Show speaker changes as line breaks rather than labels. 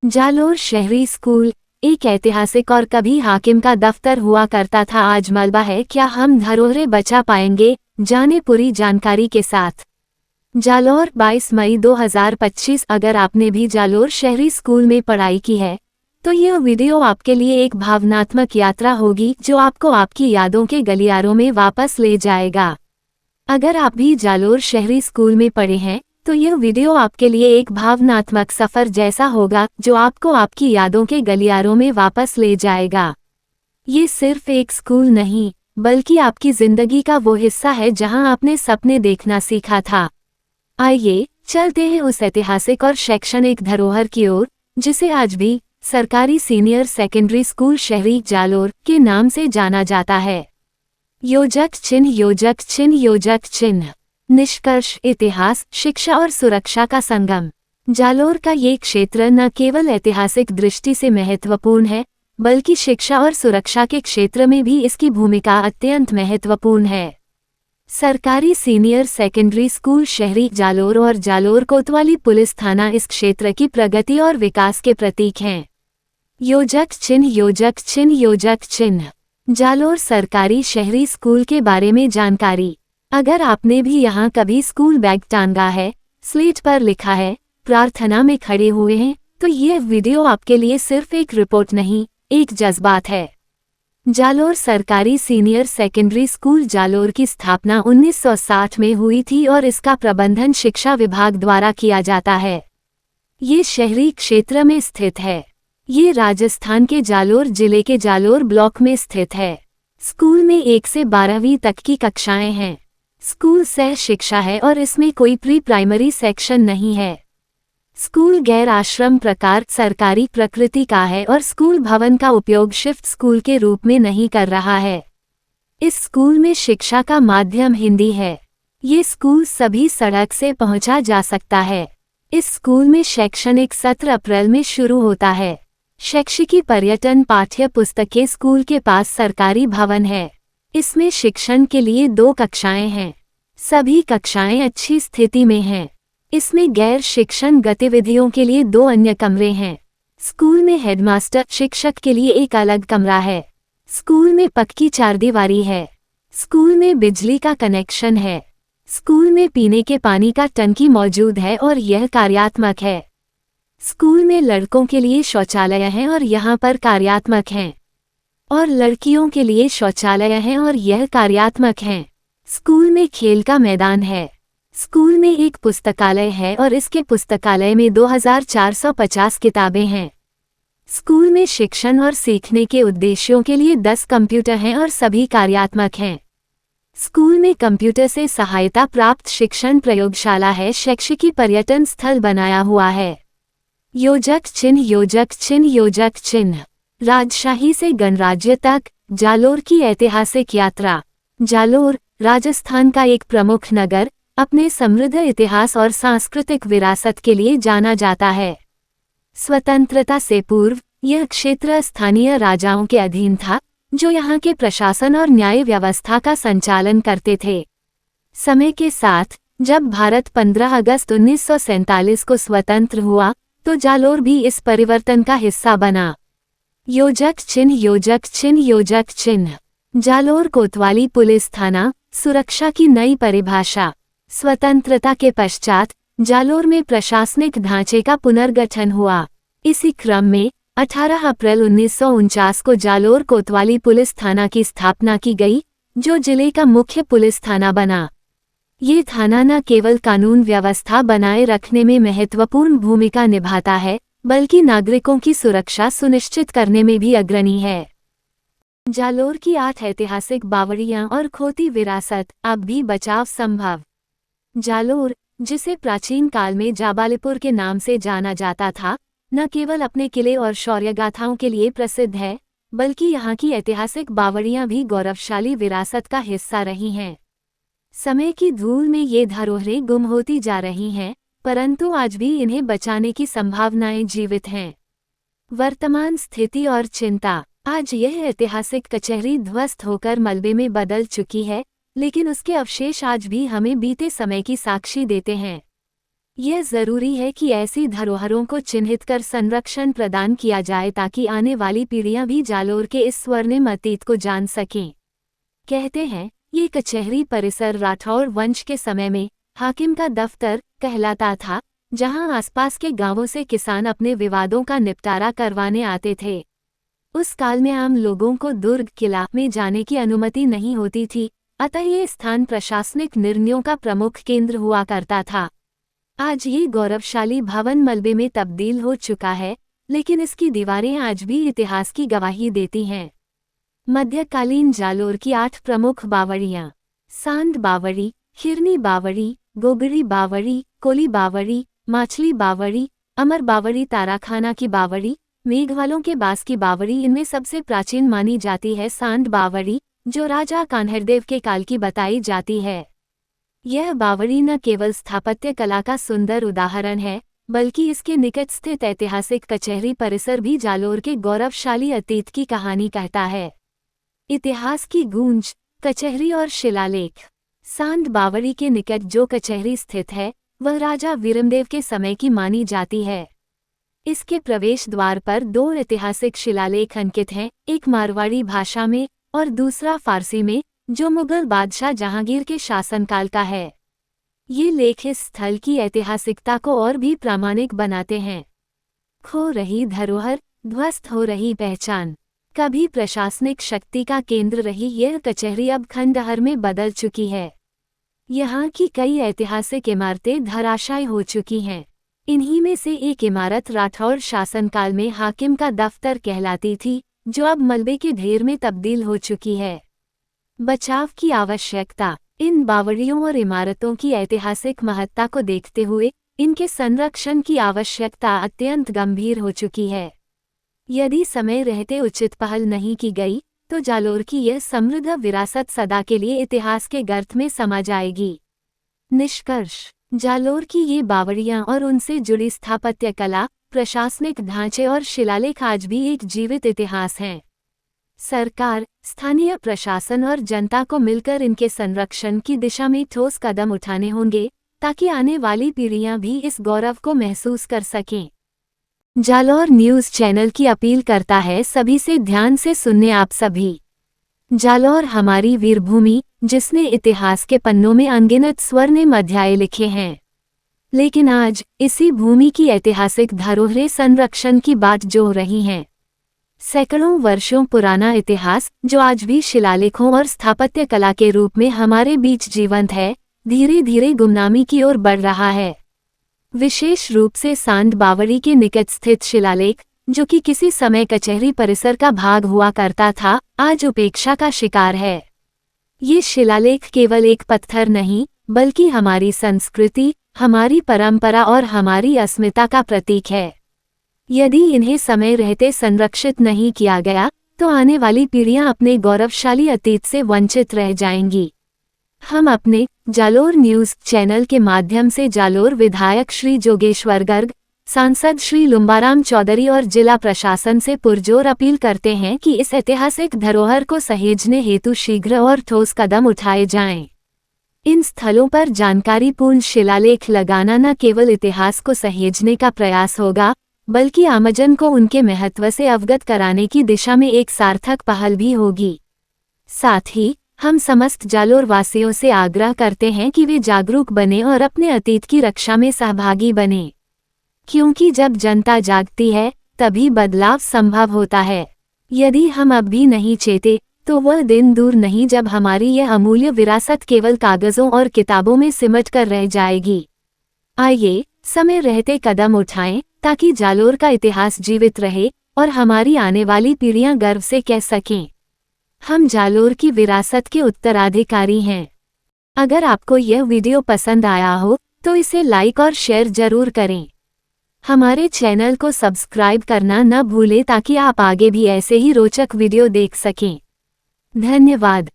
जालोर शहरी स्कूल एक ऐतिहासिक और कभी हाकिम का दफ्तर हुआ करता था, आज मलबा है। क्या हम धरोहरें बचा पाएंगे? जाने पूरी जानकारी के साथ। जालोर 22 मई 2025। अगर आपने भी जालोर शहरी स्कूल में पढ़ाई की है तो यह वीडियो आपके लिए एक भावनात्मक यात्रा होगी जो आपको आपकी यादों के गलियारों में वापस ले जाएगा। अगर आप भी जालोर शहरी स्कूल में पढ़े हैं तो यह वीडियो आपके लिए एक भावनात्मक सफर जैसा होगा जो आपको आपकी यादों के गलियारों में वापस ले जाएगा। ये सिर्फ एक स्कूल नहीं बल्कि आपकी जिंदगी का वो हिस्सा है जहां आपने सपने देखना सीखा था। आइए चलते हैं उस ऐतिहासिक और शैक्षणिक धरोहर की ओर जिसे आज भी सरकारी सीनियर सेकेंडरी स्कूल शहरी जालोर के नाम से जाना जाता है। योजक चिन्ह, योजक चिन्ह, योजक चिन्ह। निष्कर्ष, इतिहास, शिक्षा और सुरक्षा का संगम। जालोर का ये क्षेत्र न केवल ऐतिहासिक दृष्टि से महत्वपूर्ण है बल्कि शिक्षा और सुरक्षा के क्षेत्र में भी इसकी भूमिका अत्यंत महत्वपूर्ण है। सरकारी सीनियर सेकेंडरी स्कूल शहरी जालोर और जालोर कोतवाली पुलिस थाना इस क्षेत्र की प्रगति और विकास के प्रतीक हैं। योजक चिन्ह, योजक चिन्ह, योजक चिन्ह। जालोर सरकारी शहरी स्कूल के बारे में जानकारी। अगर आपने भी यहाँ कभी स्कूल बैग टांगा है, स्लेट पर लिखा है, प्रार्थना में खड़े हुए हैं, तो यह वीडियो आपके लिए सिर्फ एक रिपोर्ट नहीं, एक जज्बात है। जालोर सरकारी सीनियर सेकेंडरी स्कूल जालोर की स्थापना 1960 में हुई थी और इसका प्रबंधन शिक्षा विभाग द्वारा किया जाता है। ये शहरी क्षेत्र में स्थित है। ये राजस्थान के जालोर जिले के जालोर ब्लॉक में स्थित है। स्कूल में 1 से 12वीं तक की कक्षाएं हैं। स्कूल सह शिक्षा है और इसमें कोई प्री प्राइमरी सेक्शन नहीं है। स्कूल गैर आश्रम प्रकार सरकारी प्रकृति का है और स्कूल भवन का उपयोग शिफ्ट स्कूल के रूप में नहीं कर रहा है। इस स्कूल में शिक्षा का माध्यम हिंदी है। ये स्कूल सभी सड़क से पहुंचा जा सकता है। इस स्कूल में शैक्षणिक सत्र अप्रैल में शुरू होता है। शैक्षिकी पर्यटन पाठ्य पुस्तकें स्कूल के पास सरकारी भवन है। इसमें शिक्षण के लिए 2 कक्षाएं हैं। सभी कक्षाएं अच्छी स्थिति में हैं। इसमें गैर शिक्षण गतिविधियों के लिए 2 अन्य कमरे हैं। स्कूल में हेडमास्टर शिक्षक के लिए एक अलग कमरा है। स्कूल में पक्की चारदीवारी है। स्कूल में बिजली का कनेक्शन है। स्कूल में पीने के पानी का टंकी मौजूद है और यह कार्यात्मक है। स्कूल में लड़कों के लिए शौचालय हैं और यहाँ पर कार्यात्मक हैं, और लड़कियों के लिए शौचालय हैं और यह कार्यात्मक हैं। स्कूल में खेल का मैदान है। स्कूल में एक पुस्तकालय है और इसके पुस्तकालय में 2450 किताबें हैं। स्कूल में शिक्षण और सीखने के उद्देश्यों के लिए 10 कंप्यूटर हैं और सभी कार्यात्मक हैं। स्कूल में कंप्यूटर से सहायता प्राप्त शिक्षण प्रयोगशाला है। शैक्षिकी पर्यटन स्थल बनाया हुआ है। योजक चिन्ह, योजक चिन्ह, योजक चिन्ह। राजशाही से गणराज्य तक जालोर की ऐतिहासिक यात्रा। जालोर राजस्थान का एक प्रमुख नगर अपने समृद्ध इतिहास और सांस्कृतिक विरासत के लिए जाना जाता है। स्वतंत्रता से पूर्व यह क्षेत्र स्थानीय राजाओं के अधीन था जो यहाँ के प्रशासन और न्याय व्यवस्था का संचालन करते थे। समय के साथ जब भारत 15 अगस्त 1947 को स्वतंत्र हुआ तो जालोर भी इस परिवर्तन का हिस्सा बना। योजक चिन्ह, योजक चिन्ह, योजक चिन्ह। जालोर कोतवाली पुलिस थाना सुरक्षा की नई परिभाषा। स्वतंत्रता के पश्चात जालोर में प्रशासनिक ढांचे का पुनर्गठन हुआ। इसी क्रम में 18 अप्रैल 1949 को जालोर कोतवाली पुलिस थाना की स्थापना की गई जो जिले का मुख्य पुलिस थाना बना। ये थाना न केवल कानून व्यवस्था बनाए रखने में महत्वपूर्ण भूमिका निभाता है बल्कि नागरिकों की सुरक्षा सुनिश्चित करने में भी अग्रणी है। जालोर की 8 ऐतिहासिक बावड़ियां और खोती विरासत अब भी बचाव संभव। जालोर, जिसे प्राचीन काल में जाबालीपुर के नाम से जाना जाता था, न केवल अपने किले और शौर्यगाथाओं के लिए प्रसिद्ध है बल्कि यहाँ की ऐतिहासिक बावड़ियां भी गौरवशाली विरासत का हिस्सा रही हैं। समय की धूल में ये धरोहरें गुम होती जा रही हैं, परंतु आज भी इन्हें बचाने की संभावनाएं जीवित हैं। वर्तमान स्थिति और चिंता। आज यह ऐतिहासिक कचहरी ध्वस्त होकर मलबे में बदल चुकी है, लेकिन उसके अवशेष आज भी हमें बीते समय की साक्षी देते हैं। यह जरूरी है कि ऐसी धरोहरों को चिन्हित कर संरक्षण प्रदान किया जाए ताकि आने वाली पीढ़ियां भी जालोर के इस स्वर्णिम अतीत को जान सकें। कहते हैं, ये कचहरी परिसर राठौर वंश के समय में हाकिम का दफ्तर कहलाता था, जहां आसपास के गांवों से किसान अपने विवादों का निपटारा करवाने आते थे। उस काल में आम लोगों को दुर्ग किला में जाने की अनुमति नहीं होती थी, अतः ये स्थान प्रशासनिक निर्णयों का प्रमुख केंद्र हुआ करता था। आज ये गौरवशाली भवन मलबे में तब्दील हो चुका है, लेकिन इसकी दीवारें आज भी इतिहास की गवाही देती हैं। मध्यकालीन जालोर की 8 प्रमुख बावड़ियाँ: सांड बावड़ी, खिरनी बावड़ी, गोगरी बावड़ी, कोली बावड़ी, माछली बावड़ी, अमर बावड़ी, ताराखाना की बावड़ी, मेघवालों के बास की बावड़ी। इनमें सबसे प्राचीन मानी जाती है सांड बावड़ी, जो राजा कान्हरदेव के काल की बताई जाती है। यह बावड़ी न केवल स्थापत्य कला का सुंदर उदाहरण है, बल्कि इसके निकट स्थित ऐतिहासिक कचहरी परिसर भी जालोर के गौरवशाली अतीत की कहानी कहता है। इतिहास की गूंज, कचहरी और शिलालेख। सांड बावड़ी के निकट जो कचहरी स्थित है, वह राजा वीरमदेव के समय की मानी जाती है। इसके प्रवेश द्वार पर 2 ऐतिहासिक शिलालेख अंकित हैं, एक मारवाड़ी भाषा में और दूसरा फारसी में, जो मुगल बादशाह जहांगीर के शासनकाल का है। ये लेख इस स्थल की ऐतिहासिकता को और भी प्रामाणिक बनाते हैं। खो रही धरोहर, ध्वस्त हो रही पहचान। कभी प्रशासनिक शक्ति का केंद्र रही यह कचहरी अब खंडहर में बदल चुकी है। यहाँ की कई ऐतिहासिक इमारतें धराशायी हो चुकी हैं। इन्हीं में से एक इमारत राठौर शासनकाल में हाकिम का दफ्तर कहलाती थी, जो अब मलबे के ढेर में तब्दील हो चुकी है। बचाव की आवश्यकता। इन बावड़ियों और इमारतों की ऐतिहासिक महत्ता को देखते हुए इनके संरक्षण की आवश्यकता अत्यंत गंभीर हो चुकी है। यदि समय रहते उचित पहल नहीं की गई, तो जालोर की यह समृद्ध विरासत सदा के लिए इतिहास के गर्त में समा जाएगी। निष्कर्ष: जालोर की ये बावड़ियां और उनसे जुड़ी स्थापत्य कला, प्रशासनिक ढांचे और शिलालेख आज भी एक जीवित इतिहास हैं। सरकार, स्थानीय प्रशासन और जनता को मिलकर इनके संरक्षण की दिशा में ठोस कदम उठाने होंगे, ताकि आने वाली पीढ़ियां भी इस गौरव को महसूस कर सकें। जालोर न्यूज़ चैनल की अपील करता है सभी से ध्यान से सुनने आप सभी। जालोर हमारी वीरभूमि, जिसने इतिहास के पन्नों में अनगिनत स्वर्णिम अध्याय लिखे हैं, लेकिन आज इसी भूमि की ऐतिहासिक धरोहरें संरक्षण की बाट जोह रही हैं। सैकड़ों वर्षों पुराना इतिहास, जो आज भी शिलालेखों और स्थापत्य कला के रूप में हमारे बीच जीवंत है, धीरे धीरे गुमनामी की ओर बढ़ रहा है। विशेष रूप से सांड बावड़ी के निकट स्थित शिलालेख, जो कि किसी समय कचहरी परिसर का भाग हुआ करता था, आज उपेक्षा का शिकार है। ये शिलालेख केवल एक पत्थर नहीं, बल्कि हमारी संस्कृति, हमारी परंपरा और हमारी अस्मिता का प्रतीक है। यदि इन्हें समय रहते संरक्षित नहीं किया गया, तो आने वाली पीढ़ियां अपने गौरवशाली अतीत से वंचित रह जाएंगी। हम अपने जालोर न्यूज़ चैनल के माध्यम से जालोर विधायक श्री जोगेश्वर गर्ग, सांसद श्री लुम्बाराम चौधरी और जिला प्रशासन से पुरजोर अपील करते हैं कि इस ऐतिहासिक धरोहर को सहेजने हेतु शीघ्र और ठोस कदम उठाए जाएं। इन स्थलों पर जानकारीपूर्ण शिलालेख लगाना न केवल इतिहास को सहेजने का प्रयास होगा, बल्कि आमजन को उनके महत्व से अवगत कराने की दिशा में एक सार्थक पहल भी होगी। साथ ही हम समस्त जालोर वासियों से आग्रह करते हैं कि वे जागरूक बने और अपने अतीत की रक्षा में सहभागी बने, क्योंकि जब जनता जागती है, तभी बदलाव संभव होता है। यदि हम अब भी नहीं चेते, तो वह दिन दूर नहीं जब हमारी यह अमूल्य विरासत केवल कागजों और किताबों में सिमट कर रह जाएगी। आइए, समय रहते कदम उठाएं, ताकि जालोर का इतिहास जीवित रहे और हमारी आने वाली पीढ़ियां गर्व से कह सकें, हम जालोर की विरासत के उत्तराधिकारी हैं। अगर आपको यह वीडियो पसंद आया हो, तो इसे लाइक और शेयर जरूर करें। हमारे चैनल को सब्सक्राइब करना न भूलें ताकि आप आगे भी ऐसे ही रोचक वीडियो देख सकें। धन्यवाद।